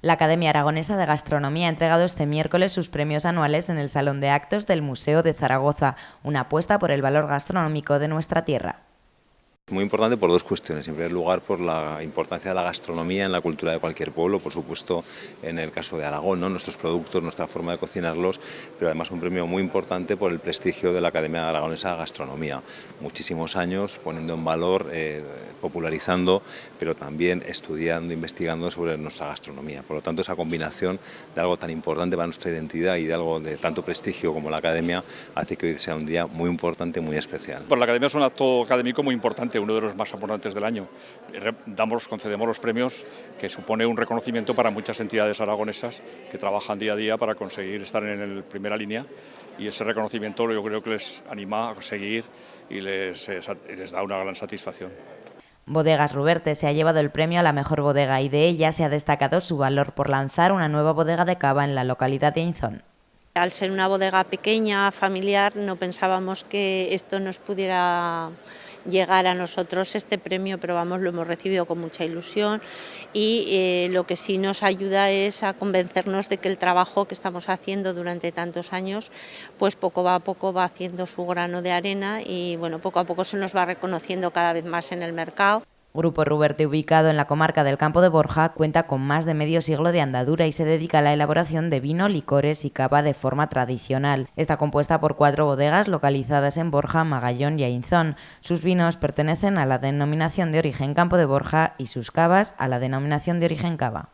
La Academia Aragonesa de Gastronomía ha entregado este miércoles sus premios anuales en el Salón de Actos del Museo de Zaragoza, una apuesta por el valor gastronómico de nuestra tierra. Muy importante por dos cuestiones. En primer lugar, por la importancia de la gastronomía en la cultura de cualquier pueblo, por supuesto en el caso de Aragón, ¿no? Nuestros productos, nuestra forma de cocinarlos, pero además un premio muy importante por el prestigio de la Academia Aragonesa de Gastronomía. Muchísimos años poniendo en valor, popularizando, pero también estudiando, investigando sobre nuestra gastronomía. Por lo tanto, esa combinación de algo tan importante para nuestra identidad y de algo de tanto prestigio como la Academia hace que hoy sea un día muy importante, muy especial. Pues la Academia es un acto académico muy importante, uno de los más importantes del año. Concedemos los premios, que supone un reconocimiento para muchas entidades aragonesas que trabajan día a día para conseguir estar en primera línea, y ese reconocimiento yo creo que les anima a seguir y les da una gran satisfacción. Bodegas Ruberte se ha llevado el premio a la mejor bodega y de ella se ha destacado su valor por lanzar una nueva bodega de cava en la localidad de Inzón. Al ser una bodega pequeña, familiar, no pensábamos que esto nos pudiera llegar a nosotros este premio, pero vamos, lo hemos recibido con mucha ilusión y lo que sí nos ayuda es a convencernos de que el trabajo que estamos haciendo durante tantos años, pues poco a poco va haciendo su grano de arena y bueno, poco a poco se nos va reconociendo cada vez más en el mercado. Grupo Ruberte, ubicado en la comarca del Campo de Borja, cuenta con más de medio siglo de andadura y se dedica a la elaboración de vino, licores y cava de forma tradicional. Está compuesta por 4 bodegas localizadas en Borja, Magallón y Ainzón. Sus vinos pertenecen a la denominación de origen Campo de Borja y sus cavas a la denominación de origen cava.